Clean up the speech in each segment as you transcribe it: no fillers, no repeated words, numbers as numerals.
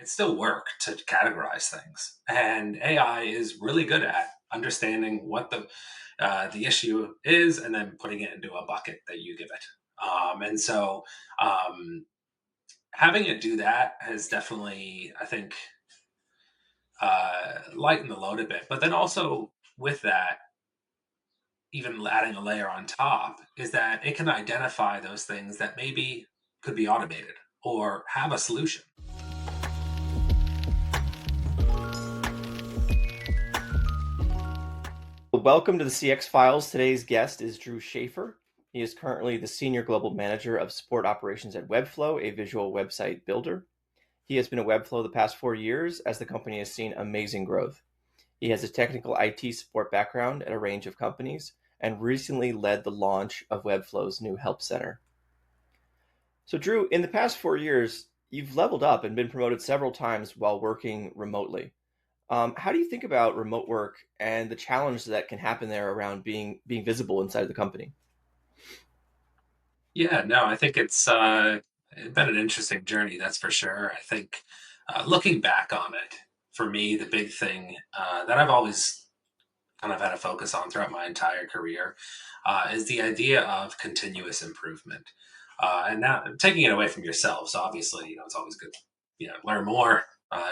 it's still work to categorize things. And AI is really good at understanding what the issue is and then putting it into a bucket that you give it. And so um, having it do that has definitely, I think, lightened the load a bit. But then also with that, even adding a layer on top is that it can identify those things that maybe could be automated or have a solution. Welcome to the CX Files. Today's guest is Drew Schafer. He is currently the Senior Global Manager of Support Operations at Webflow, a visual website builder. He has been at Webflow the past 4 years as the company has seen amazing growth. He has a technical IT support background at a range of companies and recently led the launch of Webflow's new Help Center. So, Drew, in the past 4 years, you've leveled up and been promoted several times while working remotely. How do you think about remote work and the challenge that can happen there around being visible inside of the company? Yeah, no, I think it's been an interesting journey, that's for sure. I think looking back on it, for me, the big thing that I've always kind of had a focus on throughout my entire career is the idea of continuous improvement. And now taking it away from yourselves, obviously, it's always good, learn more,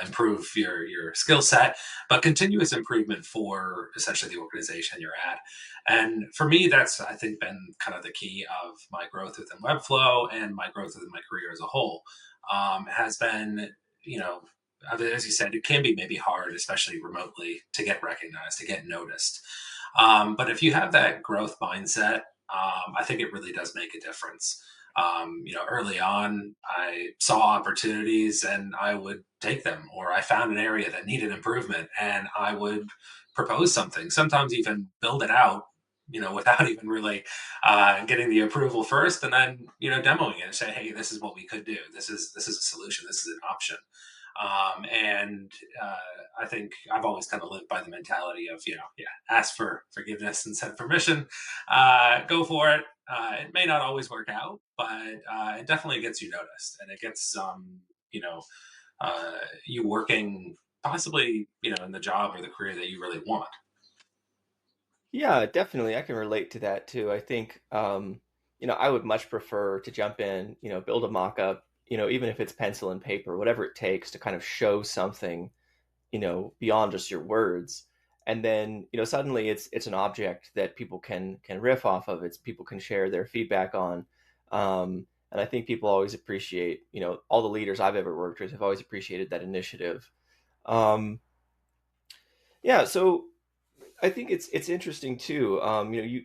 improve your skill set, but continuous improvement for essentially the organization you're at. And for me, that's I think been kind of the key of my growth within Webflow and my growth within my career as a whole. Has been, you know, as you said, it can be maybe hard, especially remotely, to get recognized, to get noticed. But if you have that growth mindset, I think it really does make a difference. Early on, I saw opportunities and I would take them, or I found an area that needed improvement and I would propose something, sometimes even build it out, without even really getting the approval first, and then, demoing it and say, hey, this is what we could do. This is a solution. This is an option. And I think I've always kind of lived by the mentality of, yeah, ask for forgiveness and send permission. Go for it. It may not always work out, but it definitely gets you noticed, and it gets you know you working possibly in the job or the career that you really want. Yeah, definitely. I can relate to that too. I think, I would much prefer to jump in, build a mock-up, even if it's pencil and paper, whatever it takes to kind of show something, beyond just your words. And then, suddenly it's an object that people can riff off of. It's people can share their feedback on. And I think people always appreciate, all the leaders I've ever worked with have always appreciated that initiative. Um, yeah, so I think it's interesting too.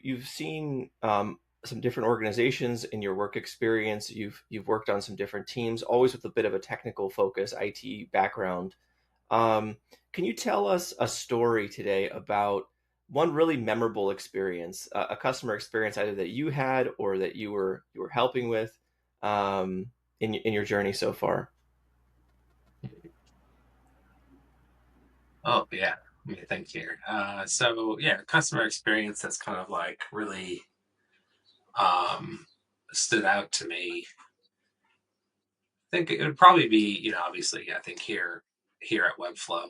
You've seen some different organizations in your work experience. You've worked on some different teams, always with a bit of a technical focus, IT background. Can you tell us a story today about one really memorable experience, a customer experience either that you had or that you were helping with in your journey so far? Oh yeah, let me think here. So yeah, customer experience that's kind of like really um, stood out to me. I think it would probably be, obviously, I think here at Webflow,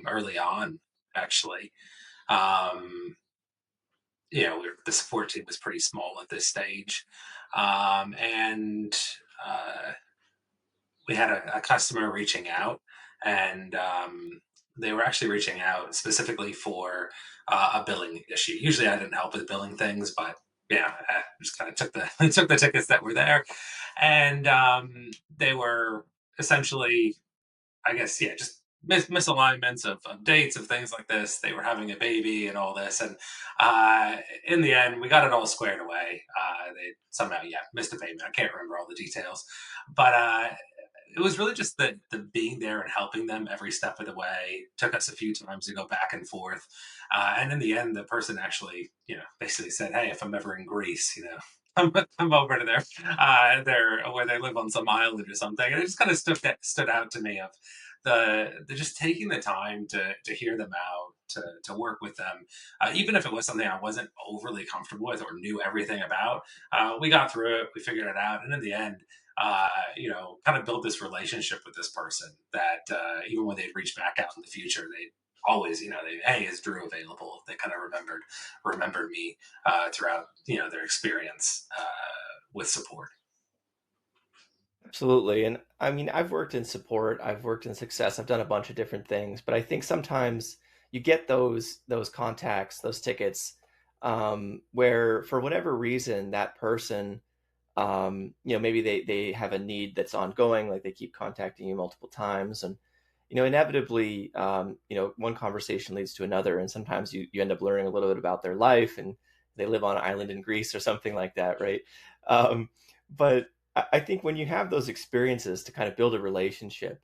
early on, actually. Um, the support team was pretty small at this stage, and uh, we had a customer reaching out, and they were actually reaching out specifically for a billing issue. Usually, I didn't help with billing things, but yeah, I just kind of took the took the tickets that were there, and they were essentially, I guess, yeah, just misalignments of dates of things like this. They were having a baby and all this, and uh, in the end, we got it all squared away. They somehow, yeah, missed a payment. I can't remember all the details, but it was really just the being there and helping them every step of the way. Took us a few times to go back and forth, and in the end, the person actually, basically said, "Hey, if I'm ever in Greece, come over to their where they live on some island or something." And it just kind of stood out to me of the just taking the time to hear them out, to work with them, even if it was something I wasn't overly comfortable with or knew everything about. We got through it, we figured it out, and in the end. kind of build this relationship with this person that even when they'd reach back out in the future, they always, hey, is Drew available? They kind of remembered me throughout, their experience with support. Absolutely. And I mean, I've worked in support, I've worked in success, I've done a bunch of different things, but I think sometimes you get those contacts, those tickets, where for whatever reason that person, maybe they have a need that's ongoing, like they keep contacting you multiple times, and inevitably, one conversation leads to another, and sometimes you end up learning a little bit about their life, and they live on an island in Greece or something like that, right? Um, but I think when you have those experiences to kind of build a relationship,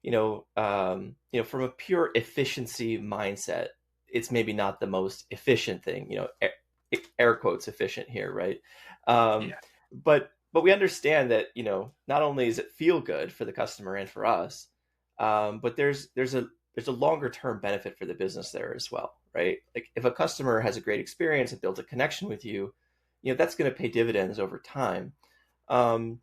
from a pure efficiency mindset, it's maybe not the most efficient thing, air quotes efficient here, right? Um, Yeah. but we understand that not only does it feel good for the customer and for us, but there's a longer term benefit for the business there as well, right? Like if a customer has a great experience and builds a connection with you, that's going to pay dividends over time. Um,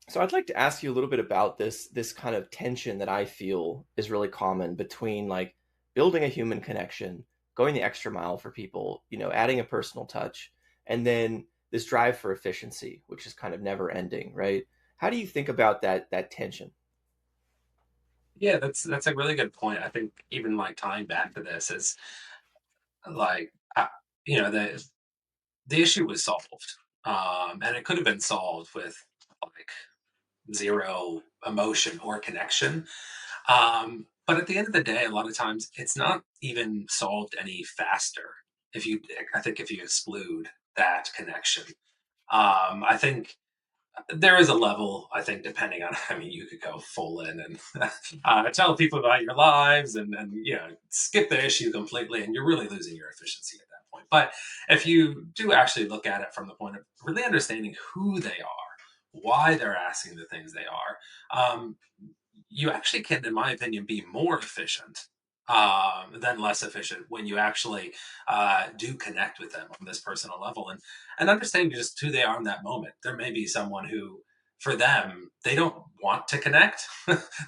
so I'd like to ask you a little bit about this kind of tension that I feel is really common between like building a human connection, going the extra mile for people, adding a personal touch, and then this drive for efficiency, which is kind of never ending, right? How do you think about that tension? Yeah, that's a really good point. I think even like tying back to this is like, the issue was solved, and it could have been solved with like zero emotion or connection. But at the end of the day, a lot of times it's not even solved any faster if you, I think, if you exclude that connection. I think there is a level, I think, depending on, I mean, you could go full in and tell people about your lives and, skip the issue completely, and you're really losing your efficiency at that point. But if you do actually look at it from the point of really understanding who they are, why they're asking the things they are, you actually can, in my opinion, be more efficient than less efficient when you actually do connect with them on this personal level and understand just who they are in that moment. There may be someone who, for them, they don't want to connect.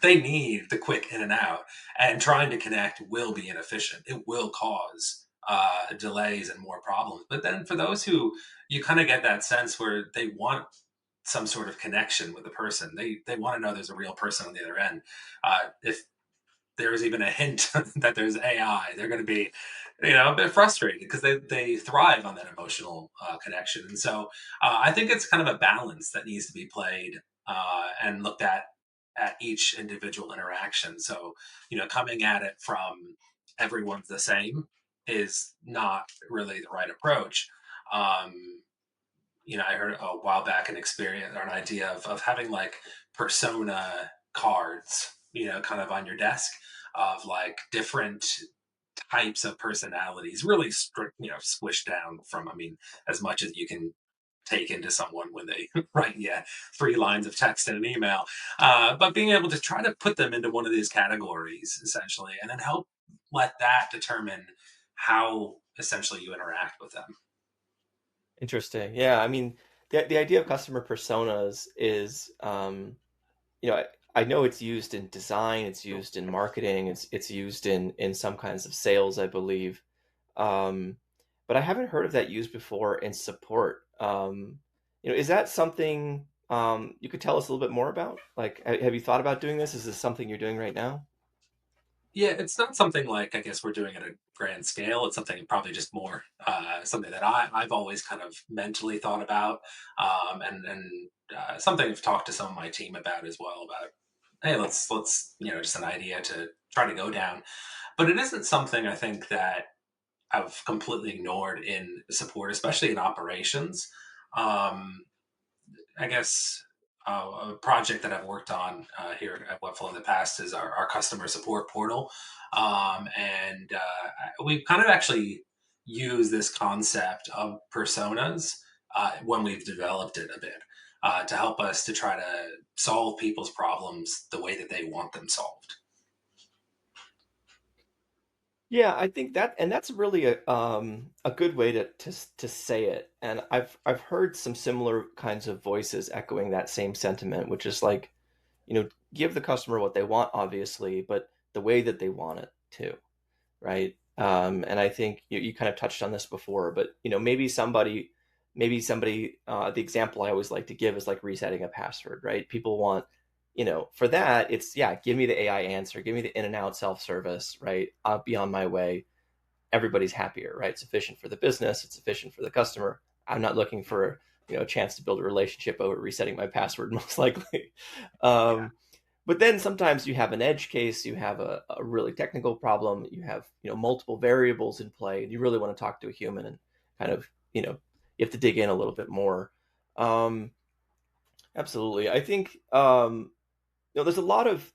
They need the quick in and out, and trying to connect will be inefficient. It will cause delays and more problems. But then for those who you kind of get that sense where they want some sort of connection with the person. They want to know there's a real person on the other end. If there's even a hint that there's AI, they're going to be, a bit frustrated because they thrive on that emotional connection. And so I think it's kind of a balance that needs to be played and looked at each individual interaction. So coming at it from everyone's the same is not really the right approach. Um, I heard a while back an experience or an idea of having like persona cards, kind of on your desk of like different types of personalities, really strict, squished down from, I mean, as much as you can take into someone when they write three lines of text in an email, but being able to try to put them into one of these categories essentially, and then help let that determine how essentially you interact with them. Interesting. Yeah, I mean, the idea of customer personas is, I know it's used in design, it's used in marketing, it's used in some kinds of sales, I believe. Um, but I haven't heard of that used before in support. Is that something you could tell us a little bit more about? Like, have you thought about doing this? Is this something you're doing right now? Yeah, it's not something like I guess we're doing at a grand scale. It's something probably just more something that I've always kind of mentally thought about, and something I've talked to some of my team about as well. About hey, let's just an idea to try to go down, but it isn't something I think that I've completely ignored in support, especially in operations. Um, I guess a project that I've worked on here at Webflow in the past is our customer support portal. And we've kind of actually used this concept of personas when we've developed it a bit to help us to try to solve people's problems the way that they want them solved. Yeah, I think that, and that's really a good way to say it. And I've heard some similar kinds of voices echoing that same sentiment, which is like, give the customer what they want, obviously, but the way that they want it too, right? And I think you kind of touched on this before, but maybe somebody, the example I always like to give is like resetting a password, right? People want, for that, it's, yeah, give me the AI answer, give me the in and out self service, right? I'll be on my way. Everybody's happier, right? It's efficient for the business, it's efficient for the customer. I'm not looking for a chance to build a relationship over resetting my password, most likely. Yeah. um, but then sometimes you have an edge case, you have a really technical problem, you have multiple variables in play, and you really want to talk to a human and kind of you have to dig in a little bit more. um, Absolutely, I think there's a lot of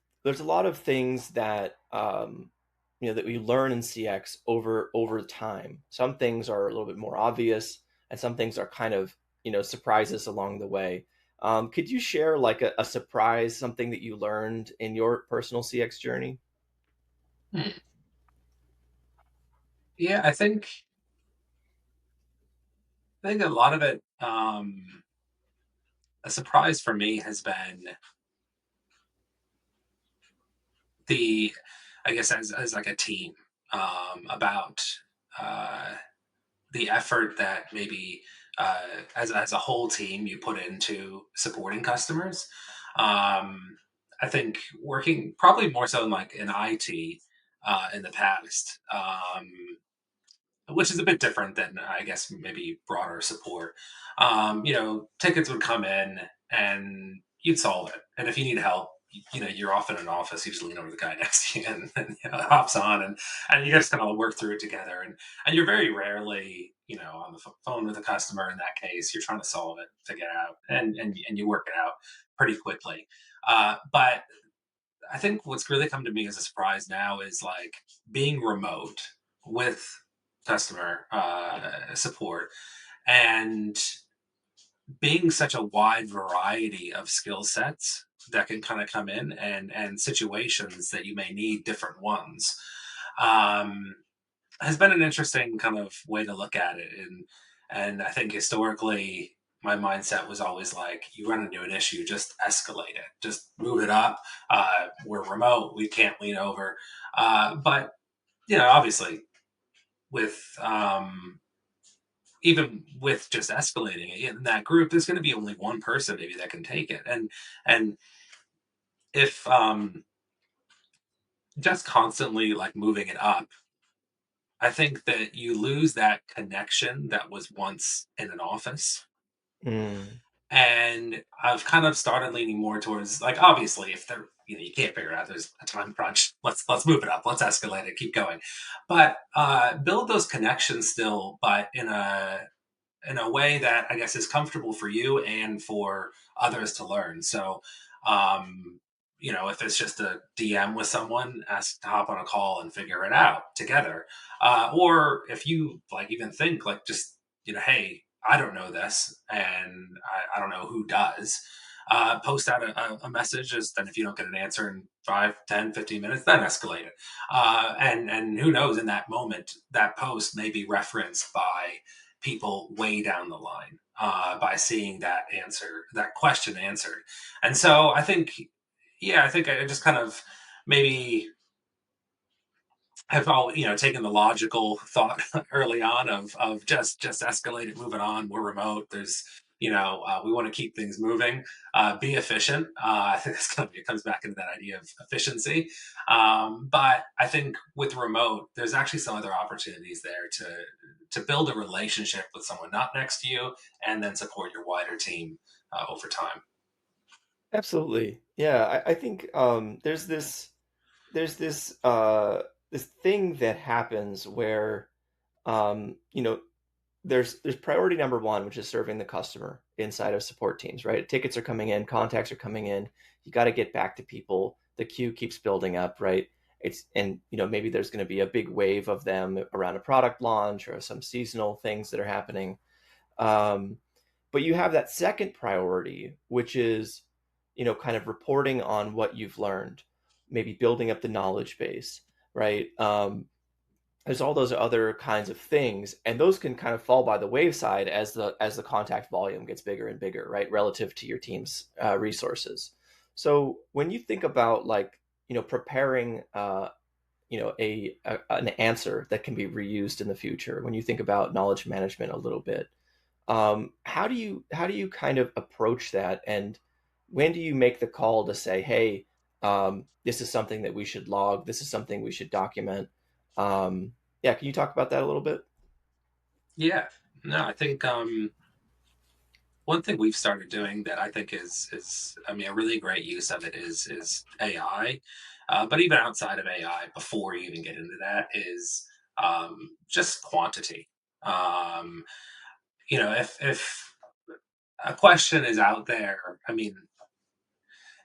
things that that we learn in CX over time. Some things are a little bit more obvious, and some things are kind of surprises along the way. Could you share like a surprise, something that you learned in your personal CX journey? Hmm. Yeah, I think a lot of it, a surprise for me has been the, I guess, as like a team, about uh, the effort that maybe, as a whole team you put into supporting customers. Um, I think working probably more so in like in IT in the past. Which is a bit different than I guess maybe broader support. Tickets would come in and you'd solve it, and if you need help, you're often in an office. You just lean over to the guy next to you, and hops on, and you just kind of work through it together. And you're very rarely on the phone with a customer. In that case, you're trying to solve it, figure it out, and you work it out pretty quickly. But I think what's really come to me as a surprise now is like being remote with customer support, and being such a wide variety of skill sets that can kind of come in, and situations that you may need different ones, um, has been an interesting kind of way to look at it. And I think historically my mindset was always like, you run into an issue, just escalate it, just move it up. We're remote, we can't lean over. But obviously, with even with just escalating it in that group, there's going to be only one person maybe that can take it. And if just constantly like moving it up, I think that you lose that connection that was once in an office. Mm, And I've kind of started leaning more towards, like, obviously if they're you can't figure it out, there's a time crunch, let's move it up, let's escalate it, keep going. But build those connections still, but in a way that I guess is comfortable for you and for others to learn. So, if it's just a DM with someone, ask to hop on a call and figure it out together. Or if you like even think like just, hey, I don't know this, and I don't know who does. Post out a message, as then if you don't get an answer in 5, 10, 15 minutes, then escalate it. And who knows, in that moment, that post may be referenced by people way down the line, by seeing that question answered. And so I think, yeah, I think I just kind of maybe have all taken the logical thought early on of just escalate it, move it on. We're remote. There's we want to keep things moving, be efficient. I think it comes back into that idea of efficiency. But I think with remote, there's actually some other opportunities there to build a relationship with someone not next to you, and then support your wider team over time. absolutely. Yeah, I think there's this thing that happens where there's priority number one, which is serving the customer inside of support teams, right? Tickets are coming in, contacts are coming in. You got to get back to people. The queue keeps building up, right? And maybe there's going to be a big wave of them around a product launch or some seasonal things that are happening. Um, but you have that second priority, which is kind of reporting on what you've learned, maybe building up the knowledge base, right? there's all those other kinds of things, and those can kind of fall by the wayside as the contact volume gets bigger and bigger, right, relative to your team's resources. So when you think about like preparing an answer that can be reused in the future, when you think about knowledge management a little bit, how do you kind of approach that, and when do you make the call to say, hey, this is something that we should log, this is something we should document? Yeah, can you talk about that a little bit? Yeah. No, I think one thing we've started doing that I think is I mean a really great use of it is AI. But even outside of AI, before you even get into that, is just quantity. Um, if a question is out there, I mean,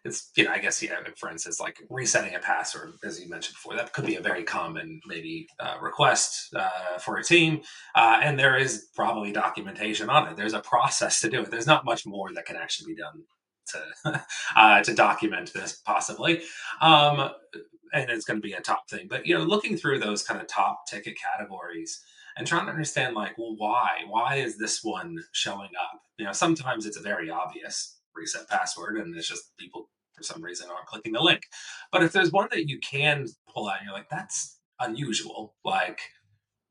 it's I guess for instance, like resetting a password, as you mentioned before, that could be a very common maybe request for a team, and there is probably documentation on it. There's a process to do it. There's not much more that can actually be done to to document this possibly. Um, and it's going to be a top thing. But looking through those kind of top ticket categories and trying to understand, like, well, why is this one showing up? Sometimes it's a very obvious reset password, and it's just people for some reason aren't clicking the link. But if there's one that you can pull out, and you're like, that's unusual. Like,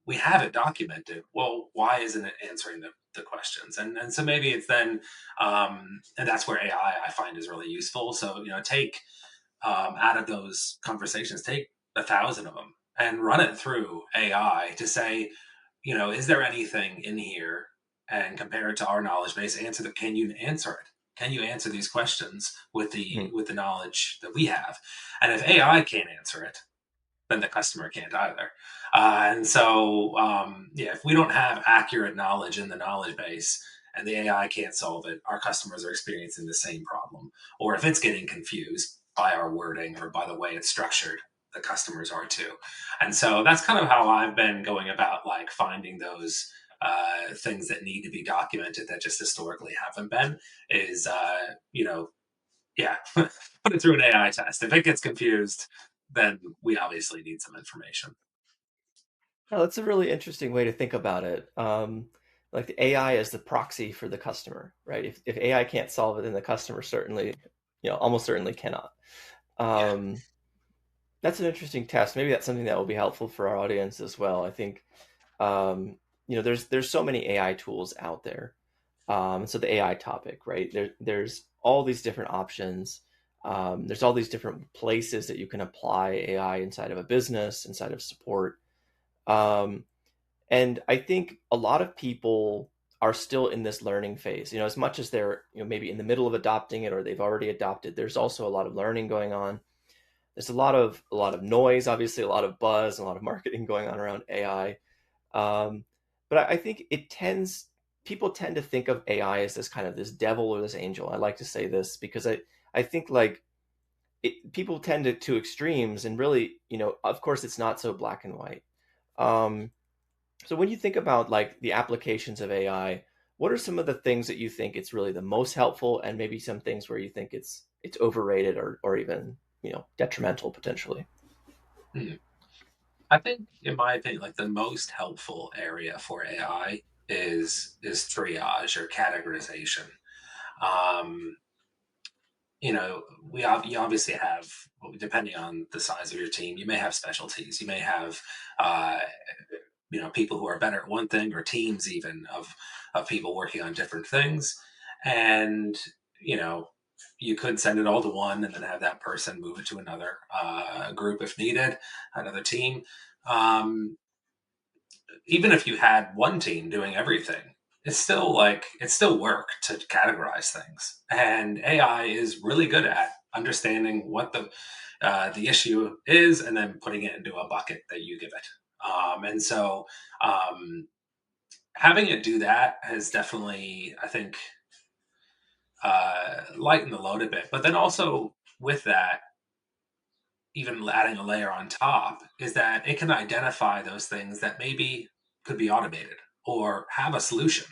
we have it documented. Well, why isn't it answering the questions? And so maybe it's then, and that's where AI I find is really useful. So take out of those conversations, take 1,000 of them and run it through AI to say, is there anything in here, and compare it to our knowledge base. Can you answer it? Can you answer these questions with the Mhm. with the knowledge that we have? And if AI can't answer it, then the customer can't either. And so, yeah, if we don't have accurate knowledge in the knowledge base and the AI can't solve it, our customers are experiencing the same problem. Or if it's getting confused by our wording or by the way it's structured, the customers are too. And so that's kind of how I've been going about like finding those things that need to be documented that just historically haven't been. Is yeah, put it through an AI test. If it gets confused, then we obviously need some information. Oh, that's a really interesting way to think about it. Like the AI is the proxy for the customer, right? If AI can't solve it, then the customer certainly, almost certainly cannot. Yeah. Um, that's an interesting test. Maybe that's something that will be helpful for our audience as well. I think, there's so many AI tools out there. So the AI topic, right? There's all these different options. There's all these different places that you can apply AI inside of a business, inside of support. Um, and I think a lot of people are still in this learning phase. As much as they're, maybe in the middle of adopting it or they've already adopted, there's also a lot of learning going on. There's a lot of noise, obviously, a lot of buzz, a lot of marketing going on around AI. Um, but I think people tend to think of AI as this kind of this devil or this angel. I like to say this because I think like people tend to extremes, and really, of course, it's not so black and white. Um, so when you think about like the applications of AI, what are some of the things that you think it's really the most helpful, and maybe some things where you think it's overrated or even detrimental potentially? Hmm. I think, in my opinion, like the most helpful area for AI is triage or categorization. Um, you obviously have, depending on the size of your team, you may have specialties. You may have uh, people who are better at one thing, or teams even of people working on different things. And you know you could send it all to one and then have that person move it to another group if needed, another team. um, Even if you had one team doing everything, it's still work to categorize things, and AI is really good at understanding what the issue is and then putting it into a bucket that you give it. And so um, having it do that has definitely, I think, lightened the load a bit. But then also with that, even adding a layer on top, is that it can identify those things that maybe could be automated or have a solution.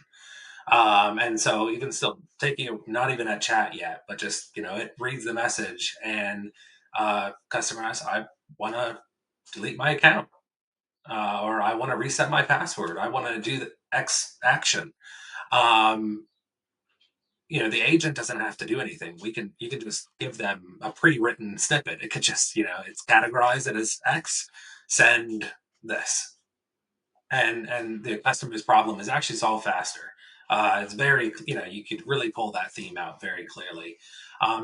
And so even still taking it, not even at chat yet, but just, it reads the message and customer asks, I want to delete my account. or I want to reset my password. I want to do the X action. Um, the agent doesn't have to do anything. You can just give them a pre-written snippet. It could just, it's categorized it as X, send this, and the customer's problem is actually solved faster. It's very, you could really pull that theme out very clearly.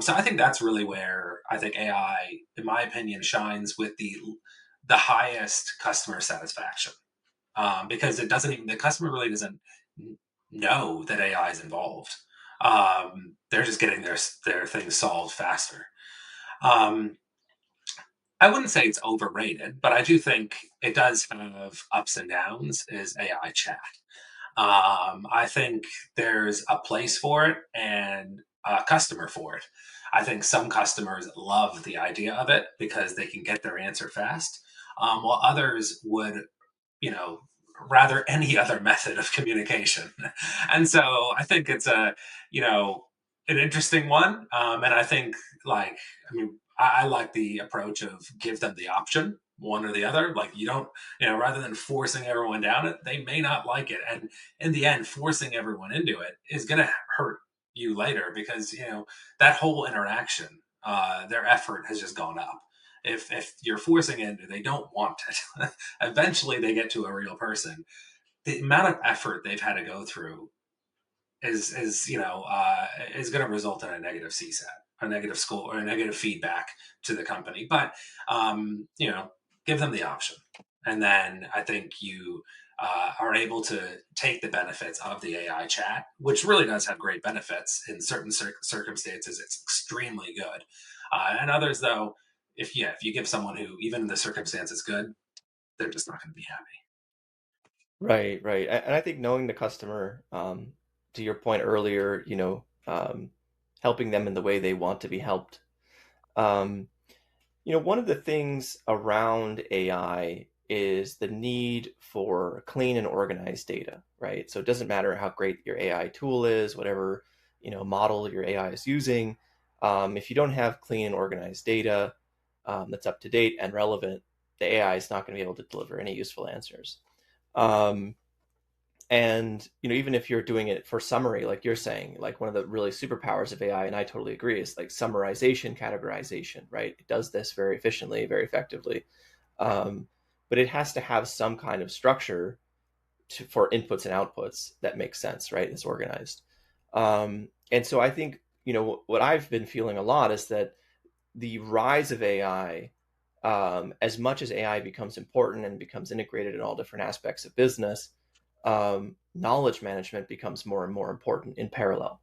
So I think that's really where I think AI, in my opinion, shines with the highest customer satisfaction, because it doesn't even the customer really doesn't know that AI is involved. They're just getting their things solved faster. Um, I wouldn't say it's overrated, but I do think it does have ups and downs. Is AI chat? I think there's a place for it and a customer for it. I think some customers love the idea of it because they can get their answer fast, while others would, you know, rather any other method of communication. And so I think it's you know, an interesting one. And I think, like, I like the approach of give them the option, one or the other. Like, you don't, rather than forcing everyone down it, they may not like it. And in the end, forcing everyone into it is going to hurt you later because, that whole interaction, their effort has just gone up. If you're forcing it, they don't want it. Eventually, they get to a real person. The amount of effort they've had to go through is going to result in a negative CSAT, a negative score, or a negative feedback to the company. But give them the option, and then I think you are able to take the benefits of the AI chat, which really does have great benefits in certain circumstances. It's extremely good, and others though. If you give someone who even in the circumstance is good, they're just not going to be happy. Right, right. And I think knowing the customer, to your point earlier, helping them in the way they want to be helped. Um, one of the things around AI is the need for clean and organized data, right? So it doesn't matter how great your AI tool is, whatever, model your AI is using. If you don't have clean and organized data, that's up to date and relevant, the AI is not going to be able to deliver any useful answers. Um, and even if you're doing it for summary, like you're saying, like one of the really superpowers of AI, and I totally agree, is like summarization, categorization, right? It does this very efficiently, very effectively. Um, but it has to have some kind of structure for inputs and outputs that makes sense, right? It's organized. And so I think, what I've been feeling a lot is that the rise of AI, as much as AI becomes important and becomes integrated in all different aspects of business, knowledge management becomes more and more important in parallel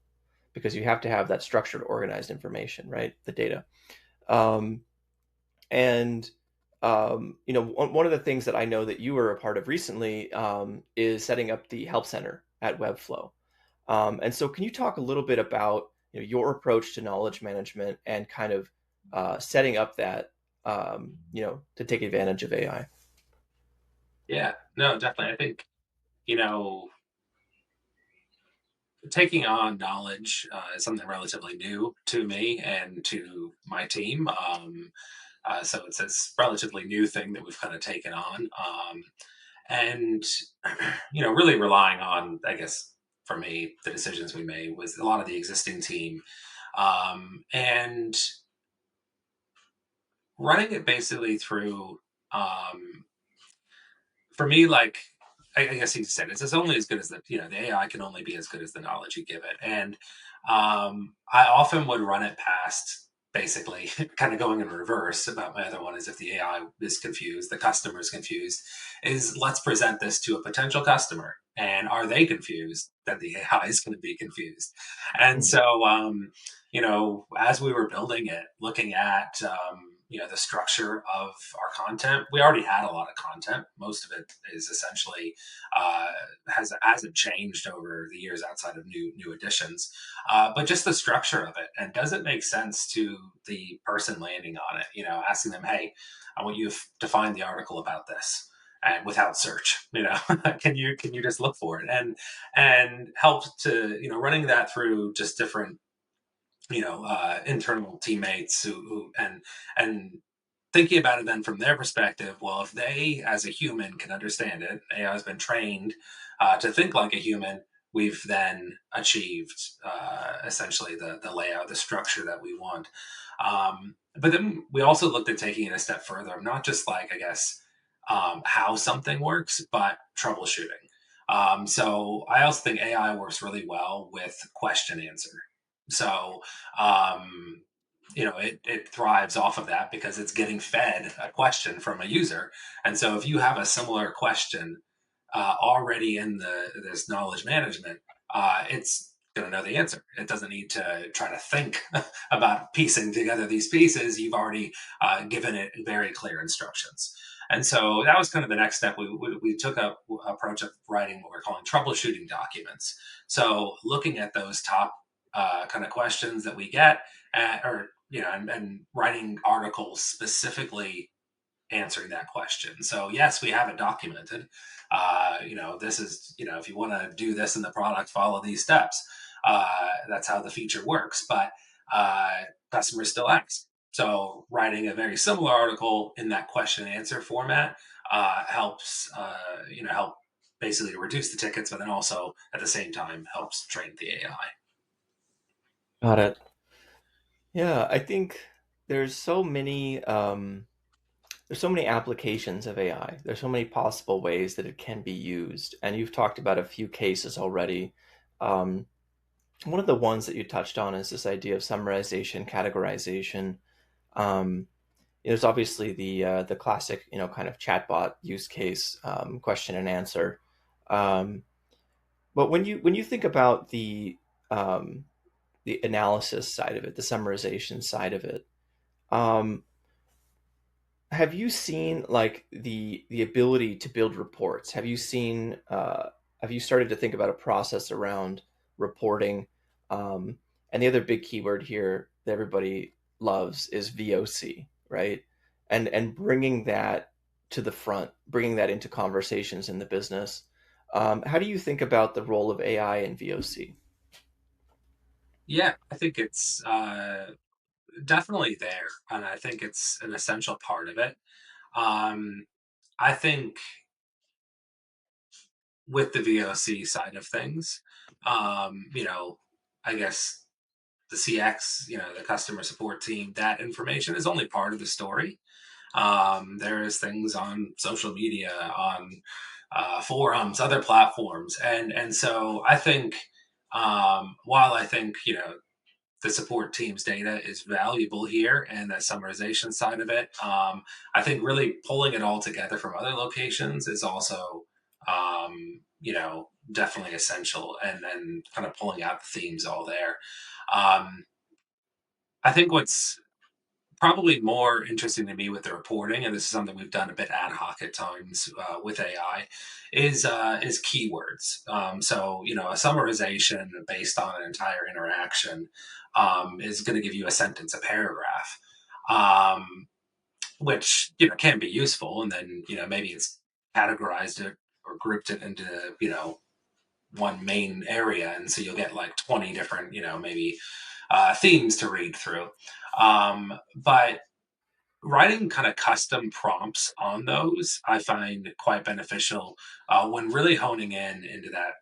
because you have to have that structured, organized information, right? The data. Um, and one of the things that I know that you were a part of recently is setting up the help center at Webflow. And so, can you talk a little bit about your approach to knowledge management and kind of setting up that to take advantage of AI? Yeah, no, definitely. I think you know taking on knowledge is something relatively new to me and to my team. So it's this relatively new thing that we've kind of taken on, and really relying on, I guess, for me, the decisions we made was a lot of the existing team, and running it basically through. For me, like I guess he said, it's as only as good as the AI can only be as good as the knowledge you give it, and I often would run it past basically kind of going in reverse about my other one is if the AI is confused, the customer is confused, is let's present this to a potential customer. And are they confused? Then the AI is going to be confused. And Mm. so, as we were building it, looking at, the structure of our content, we already had a lot of content. Most of it is essentially hasn't changed over the years outside of new additions, but just the structure of it, and does it make sense to the person landing on it? Asking them, "Hey, I want you to find the article about this." And without search, can you just look for it and help to running that through just different internal teammates who and thinking about it then from their perspective, well, if they, as a human, can understand it, AI has been trained to think like a human. We've then achieved essentially the layout, the structure that we want. But then we also looked at taking it a step further, not just like, I guess, how something works, but troubleshooting. So I also think AI works really well with question answer. So um, it thrives off of that because it's getting fed a question from a user. And so if you have a similar question already in this knowledge management, it's going to know the answer. It doesn't need to try to think about piecing together these pieces. You've already given it very clear instructions. And so that was kind of the next step. We took a approach of writing what we're calling troubleshooting documents. So looking at those top kind of questions that we get, or and writing articles specifically answering that question. So yes, we have it documented. This is if you want to do this in the product, follow these steps. That's how the feature works. But customers still ask. So writing a very similar article in that question and answer format helps help basically to reduce the tickets, but then also at the same time helps train the AI. Got it. Yeah, I think there's so many there's so many applications of AI. There's so many possible ways that it can be used, and you've talked about a few cases already. Um, One of the ones that you touched on is this idea of summarization, categorization. Um, there's obviously the classic, kind of chatbot use case, question and answer. Um, but when you think about um, the analysis side of it, the summarization side of it, um, have you seen like the ability to build reports? Have you started to think about a process around reporting? And the other big keyword here that everybody loves is VOC, right? And bringing that to the front, bringing that into conversations in the business. How do you think about the role of AI in VOC? Yeah, I think it's definitely there, and I think it's an essential part of it. Um, I think with the VOC side of things, I guess the CX, the customer support team, that information is only part of the story. There is things on social media, on forums, other platforms, and so I think while I think the support team's data is valuable here and the summarization side of it. I think really pulling it all together from other locations is also, definitely essential and kind of pulling out the themes all there. Um, I think what's probably more interesting to me with the reporting, and this is something we've done a bit ad hoc at times with AI, is keywords. So a summarization based on an entire interaction is going to give you a sentence, a paragraph, um, which can be useful, and then maybe it's categorized it or grouped it into one main area, and so you'll get like 20 different maybe themes to read through. But writing kind of custom prompts on those I find quite beneficial when really honing in into that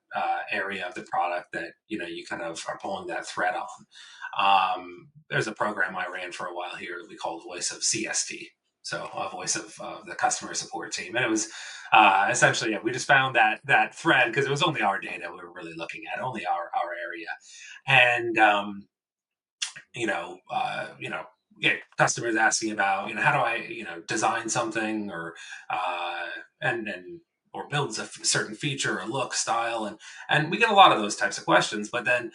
area of the product that you kind of are pulling that thread on. There's a program I ran for a while here that we called Voice of CST, so a voice of the customer support team, and it was essentially, yeah, we just found that thread because it was only our data we were really looking at, only our area, and get customers asking about, how do I, design something or, uh, and, or builds a certain feature or look style. And we get a lot of those types of questions, but then,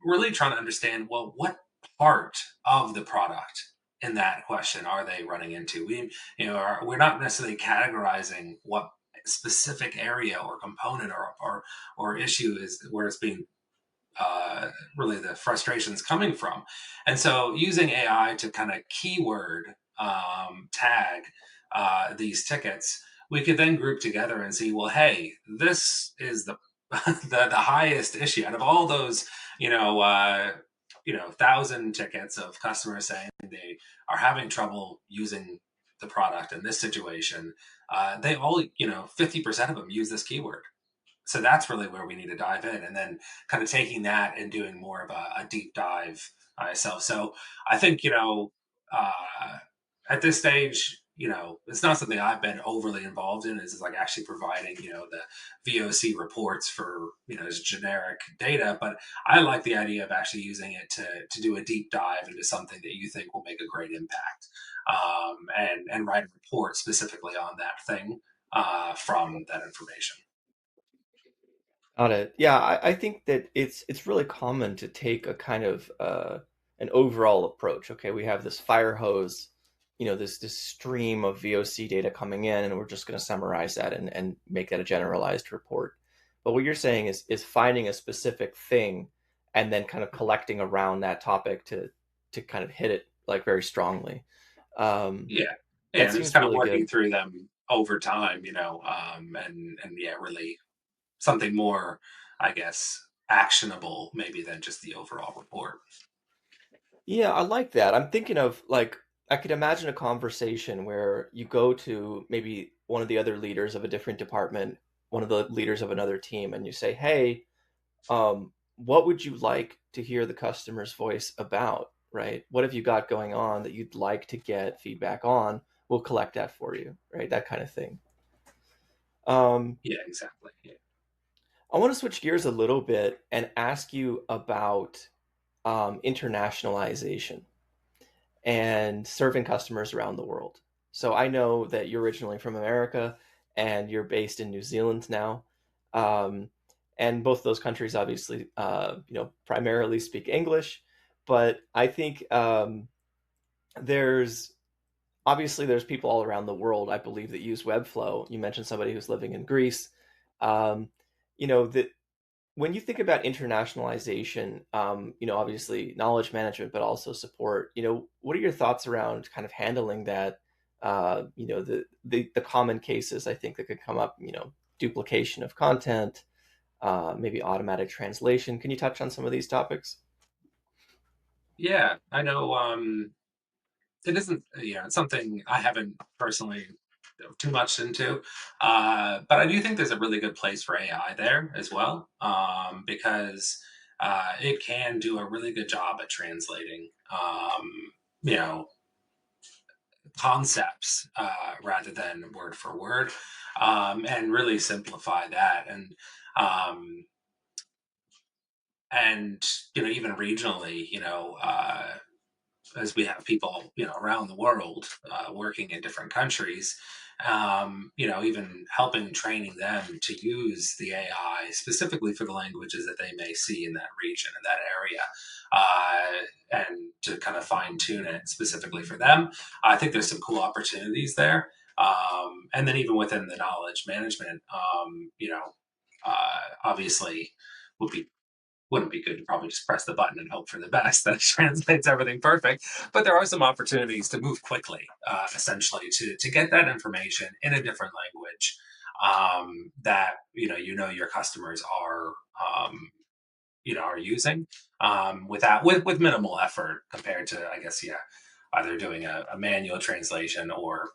really trying to understand, well, what part of the product in that question are they running into? We're not necessarily categorizing what specific area or component or issue is where it's being really the frustrations coming from. And so using AI to kind of keyword tag these tickets, we could then group together and see, well, hey, this is the the highest issue out of all those, you know, uh, 1,000 tickets of customers saying they are having trouble using the product in this situation, they all, 50% of them use this keyword. So that's really where we need to dive in, and then kind of taking that and doing more of a deep dive myself. So I think, uh, at this stage, it's not something I've been overly involved in. Is like actually providing, the VOC reports for, as generic data. But I like the idea of actually using it to do a deep dive into something that you think will make a great impact, and write a report specifically on that thing, from that information. Got it. Yeah, I think that it's really common to take a kind of an overall approach. Okay, we have this fire hose, this stream of VOC data coming in, and we're just going to summarize that and make that a generalized report. But what you're saying is finding a specific thing and then kind of collecting around that topic to kind of hit it like very strongly. Um, Yeah, yeah, that and just seems kind of really working good. through them over time, and yeah, really something more, I guess, actionable maybe than just the overall report. Yeah, I like that. I'm thinking of like I could imagine a conversation where you go to maybe one of the other leaders of a different department, one of the leaders of another team, and you say, "Hey, what would you like to hear the customer's voice about, right? What have you got going on that you'd like to get feedback on? We'll collect that for you, right? That kind of thing." Um, Yeah, exactly. Yeah. I want to switch gears a little bit and ask you about internationalization and serving customers around the world. So I know that you're originally from America and you're based in New Zealand now. Um, and both those countries obviously, primarily speak English. But I think there's there's people all around the world, I believe, that use Webflow. You mentioned somebody who's living in Greece. Um, that when you think about internationalization, obviously knowledge management, but also support, what are your thoughts around kind of handling that? The common cases I think that could come up, duplication of content, maybe automatic translation. Can you touch on some of these topics? Yeah, I know. It isn't, it's something I haven't personally dove too much into, but I do think there's a really good place for AI there as well, because it can do a really good job at translating, you know, concepts, rather than word for word, and really simplify that. Um, and even regionally, as we have people, around the world, working in different countries, even helping training them to use the AI specifically for the languages that they may see in that region, in that area, and to kind of fine tune it specifically for them. I think there's some cool opportunities there. And then even within the knowledge management, obviously would be wouldn't be good to probably just press the button and hope for the best that it translates everything perfect. But there are some opportunities to move quickly, essentially, to get that information in a different language, that your customers are, are using, with minimal effort compared to, I guess, yeah, either doing a manual translation or,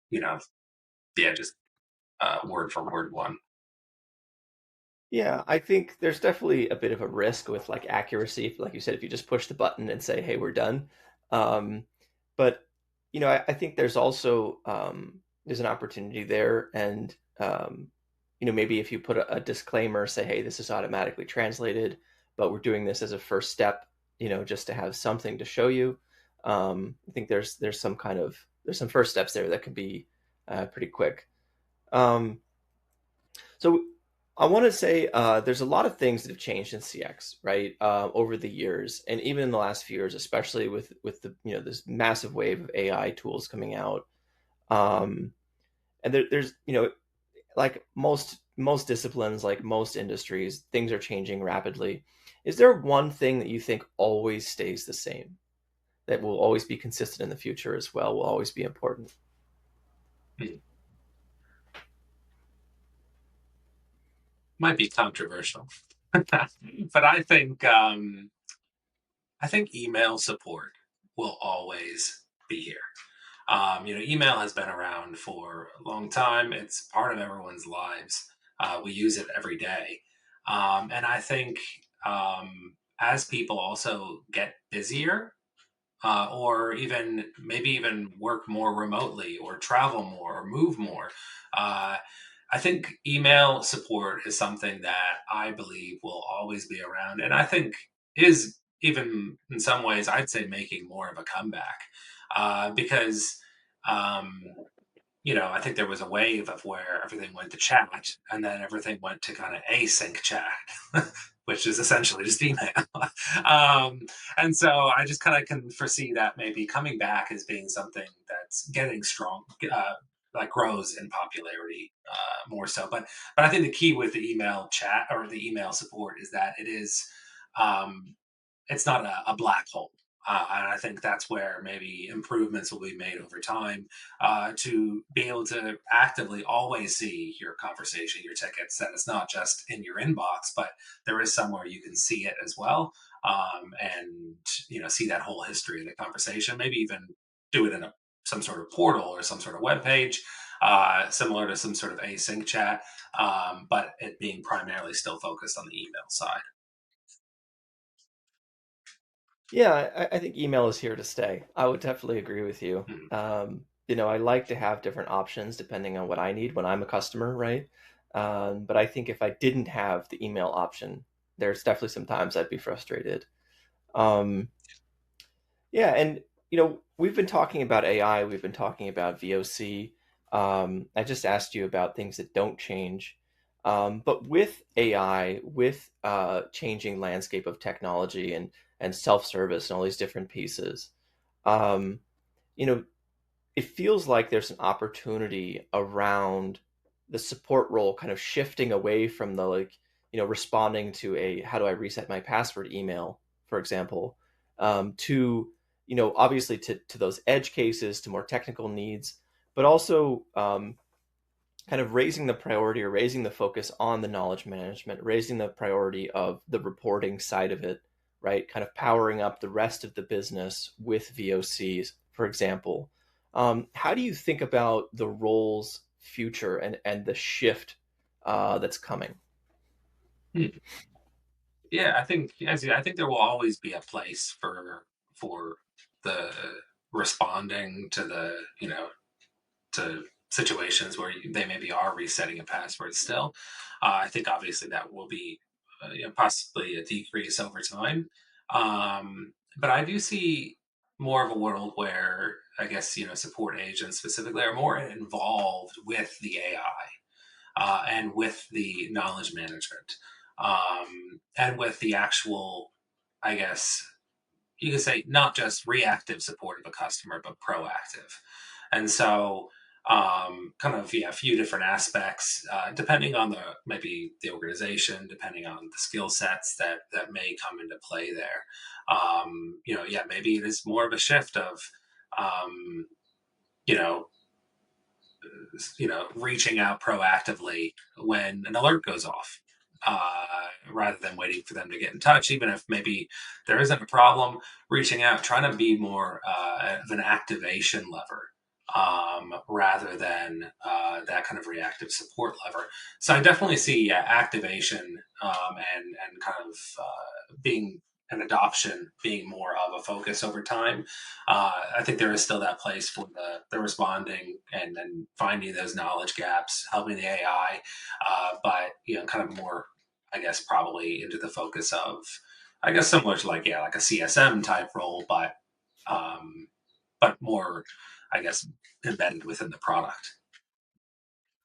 you know yeah, just word for word one. Yeah, I think there's definitely a bit of a risk with like accuracy. Like you said, if you just push the button and say, "Hey, we're done," um, but I think there's also there's an opportunity there, and maybe if you put a disclaimer, say, "Hey, this is automatically translated, but we're doing this as a first step," just to have something to show you. I think there's there's some first steps there that could be pretty quick. Um, so I want to say there's a lot of things that have changed in CX, right, over the years, and even in the last few years, especially with the this massive wave of AI tools coming out. Um, and there's like most disciplines, like most industries, things are changing rapidly. Is there one thing that you think always stays the same, that will always be consistent in the future as well, will always be important? Hmm. Might be controversial, but I think, I think email support will always be here. Email has been around for a long time. It's part of everyone's lives. We use it every day. And I think as people also get busier, or even maybe even work more remotely or travel more or move more. Uh, I think email support is something that I believe will always be around, and I think is even in some ways I'd say making more of a comeback because um, I think there was a wave of where everything went to chat and then everything went to kind of async chat, which is essentially just email. um, and so I just kind of can foresee that maybe coming back as being something that's getting strong, like grows in popularity more so. But I think the key with the email chat or the email support is that um, it's not a black hole. And I think that's where maybe improvements will be made over time to be able to actively always see your conversation, your tickets, that it's not just in your inbox, but there is somewhere you can see it as well. And see that whole history of the conversation, maybe even do it in some sort of portal or some sort of web page, similar to some sort of async chat, but it being primarily still focused on the email side. Yeah, I think email is here to stay. I would definitely agree with you. Mhm. I like to have different options depending on what I need when I'm a customer, right? But I think if I didn't have the email option, there's definitely some times I'd be frustrated. Um, yeah, and we've been talking about AI, we've been talking about VOC. I just asked you about things that don't change. But with AI, with changing landscape of technology and self-service and all these different pieces, um, you know, it feels like there's an opportunity around the support role kind of shifting away from the like responding to a how do I reset my password email, for example, to obviously to those edge cases, to more technical needs, but also kind of raising the priority or raising the focus on the knowledge management, raising the priority of the reporting side of it, right? Kind of powering up the rest of the business with VOCs, for example. How do you think about the roles future and the shift that's coming? Hmm. Yeah, I think I think there will always be a place for the responding to to situations where they maybe are resetting a password still. I think obviously that will be possibly a decrease over time. But I do see more of a world where I guess support agents specifically are more involved with the AI and with the knowledge management and with the actual, I guess you could say, not just reactive support of a customer, but proactive. And so, kind of a few different aspects, depending on maybe the organization, depending on the skill sets that may come into play there. Yeah, maybe it is more of a shift of, um, you know, reaching out proactively when an alert goes off, rather than waiting for them to get in touch. Even if maybe there isn't a problem, reaching out, trying to be more of an activation lever. Rather than that kind of reactive support lever. So I definitely see activation and kind of being an adoption being more of a focus over time. I think there is still that place for the responding and finding those knowledge gaps, helping the AI, but kind of more, I guess, probably into the focus of, I guess, similar to like a CSM type role, um, but more, I guess, embedded within the product.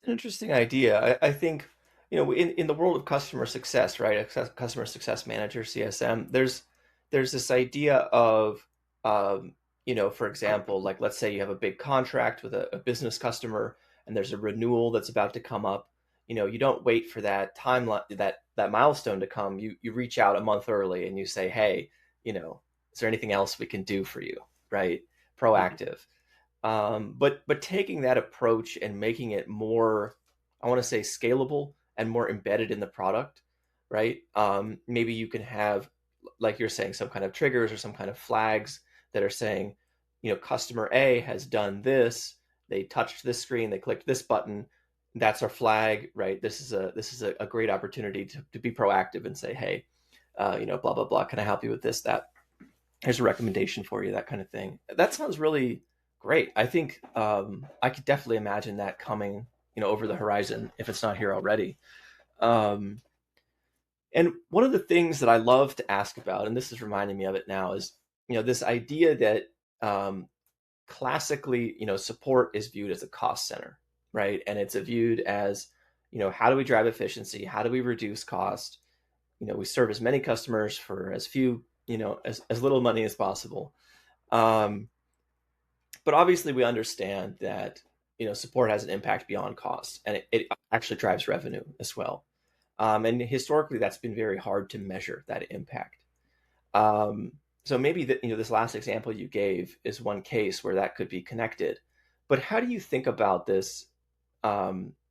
An interesting idea. I think, in the world of customer success, right? Customer success manager, CSM, there's this idea of, for example, like let's say you have a big contract with a business customer and there's a renewal that's about to come up. You don't wait for that timeline, that milestone to come. You reach out a month early and you say, hey, is there anything else we can do for you? Right? Mhm. Proactive. But taking that approach and making it more, I want to say, scalable and more embedded in the product, right? Maybe you can have like you're saying, some kind of triggers or some kind of flags that are saying, customer A has done this, they touched this screen, they clicked this button, that's our flag, right? This is a great opportunity to be proactive and say, hey, blah blah blah, can I help you with this, that, here's a recommendation for you, that kind of thing. That sounds really great. I think I could definitely imagine that coming, over the horizon if it's not here already. Um, and one of the things that I love to ask about, and this is reminding me of it now, is this idea that um, classically, support is viewed as a cost center, right? And it's viewed as, how do we drive efficiency? How do we reduce cost? We serve as many customers for as few, as little money as possible. Um, but obviously, we understand that support has an impact beyond cost, and it actually drives revenue as well. And historically, that's been very hard to measure that impact. Um, so maybe that this last example you gave is one case where that could be connected. But how do you think about this?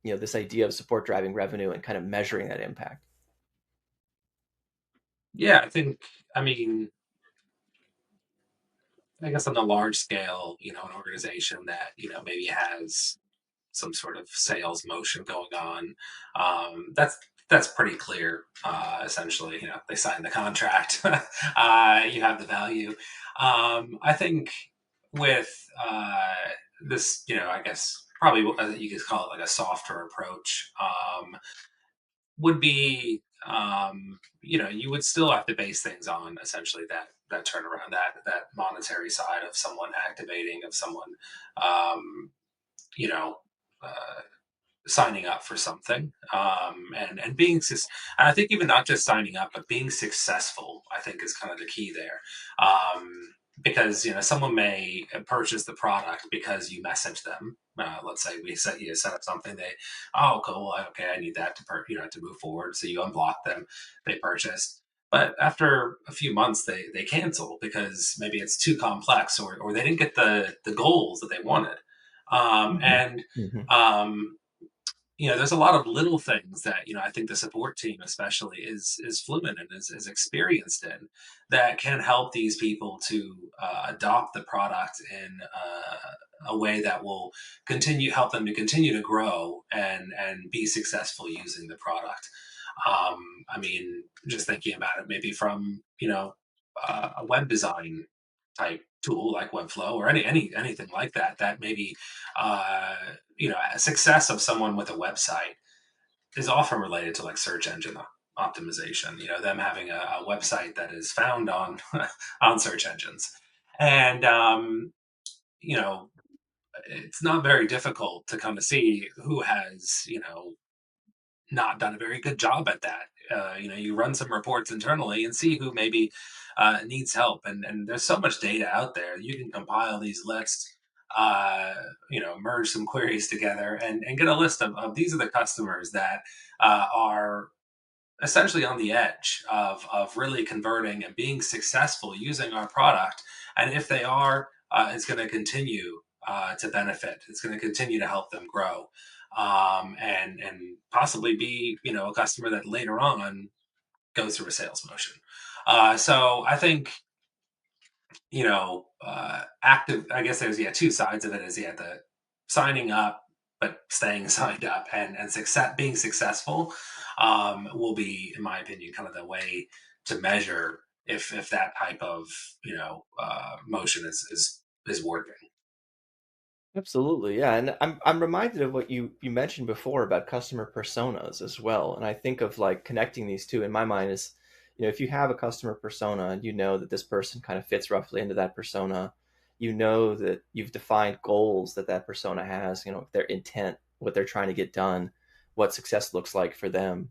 This idea of support driving revenue and kind of measuring that impact. Yeah, I think, I mean, I guess on a large scale, an organization that, maybe has some sort of sales motion going on. That's pretty clear. Essentially, they sign the contract. You have the value. I think with this, I guess probably you could call it like a softer approach. Would be you would still have to base things on essentially that turnaround, that monetary side of someone activating, of someone um, you know uh, signing up for something, and being and I think even not just signing up but being successful, I think, is kind of the key there. Because someone may purchase the product because you message them. Let's say you set up something, they, oh cool, okay, I need that to move forward, so you unblock them, they purchase, but after a few months they cancel because maybe it's too complex, or they didn't get the goals that they wanted. Mm-hmm. And Mm-hmm. um, there's a lot of little things that I think the support team especially is fluent and is experienced in, that can help these people to adopt the product in a way that will continue help them to continue to grow and be successful using the product. I mean, just thinking about it, maybe from a web design type tool like Webflow, or anything like that, that maybe uh, a success of someone with a website is often related to like search engine optimization. Them having a website that is found on on search engines, and it's not very difficult to kind of see who has not done a very good job at that. You run some reports internally and see who maybe needs help, and there's so much data out there. You can compile these lists, merge some queries together, and get a list of these are the customers that are essentially on the edge of really converting and being successful using our product. And if they are, it's going to continue to benefit. It's going to continue to help them grow, and possibly be a customer that later on goes through a sales motion. So I think active. I guess there's two sides of it. Is the signing up but staying signed up, and being successful will be, in my opinion, kind of the way to measure if that type of motion is working. Absolutely, yeah, and I'm reminded of what you mentioned before about customer personas as well, and I think of like connecting these two in my mind is, if you have a customer persona and you know that this person kind of fits roughly into that persona, you know that you've defined goals that that persona has, their intent, what they're trying to get done, what success looks like for them,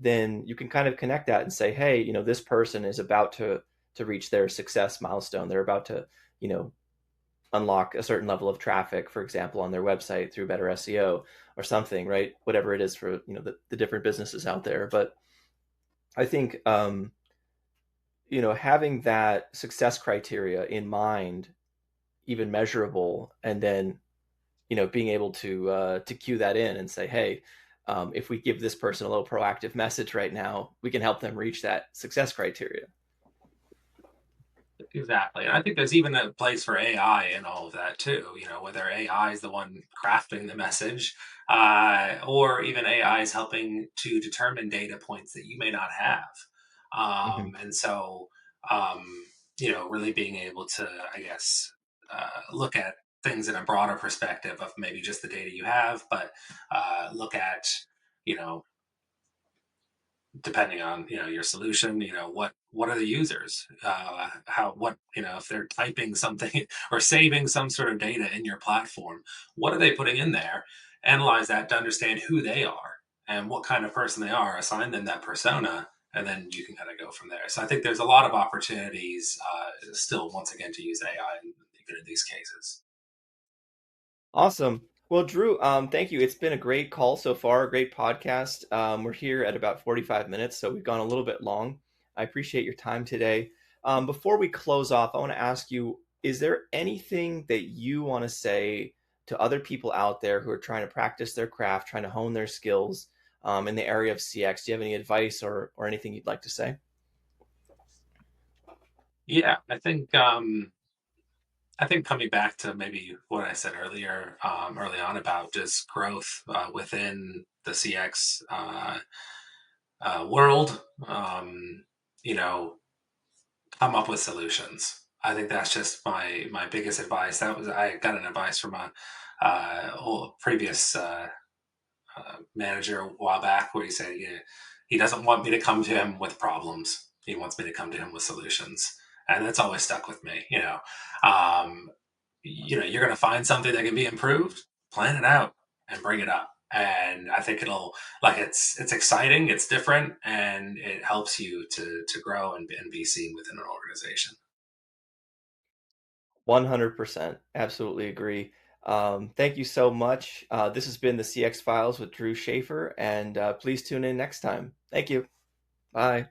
then you can kind of connect that and say, hey, this person is about to reach their success milestone. They're about to, you know, unlock a certain level of traffic, for example, on their website through better SEO or something, right? Whatever it is for the different businesses out there. But I think having that success criteria in mind, even measurable, and then being able to cue that in and say, hey, if we give this person a little proactive message right now, we can help them reach that success criteria. Exactly. And I think there's even a place for AI in all of that too, whether AI is the one crafting the message, or even AI is helping to determine data points that you may not have. Hmm. And so, um, really being able to, I guess, look at things in a broader perspective of maybe just the data you have, but look at, you know, depending on your solution, what are the users, how what if they're typing something or saving some sort of data in your platform, what are they putting in there? Analyze that to understand who they are and what kind of person they are, assign them that persona, and then you can kind of go from there. So I think there's a lot of opportunities, still, once again, to use AI even in these cases. Awesome. Well, Drew, thank you. It's been a great call so far, a great podcast. We're here at about 45 minutes, so we've gone a little bit long. I appreciate your time today. Before we close off, I want to ask you, is there anything that you want to say to other people out there who are trying to practice their craft, trying to hone their skills in the area of CX? Do you have any advice or anything you'd like to say? Yeah, I think coming back to maybe what I said earlier, early on, about just growth within the CX world, you know, come up with solutions. I think that's just my biggest advice. That was I got an advice from a old previous manager a while back, where he said, he doesn't want me to come to him with problems. He wants me to come to him with solutions, and that's always stuck with me. Um, you're going to find something that can be improved, plan it out and bring it up. And I think it'll, like, it's exciting, it's different, and it helps you to grow and be seen within an organization. 100%. Absolutely agree. Thank you so much. This has been the CX Files with Drew Schafer, and please tune in next time. Thank you. Bye.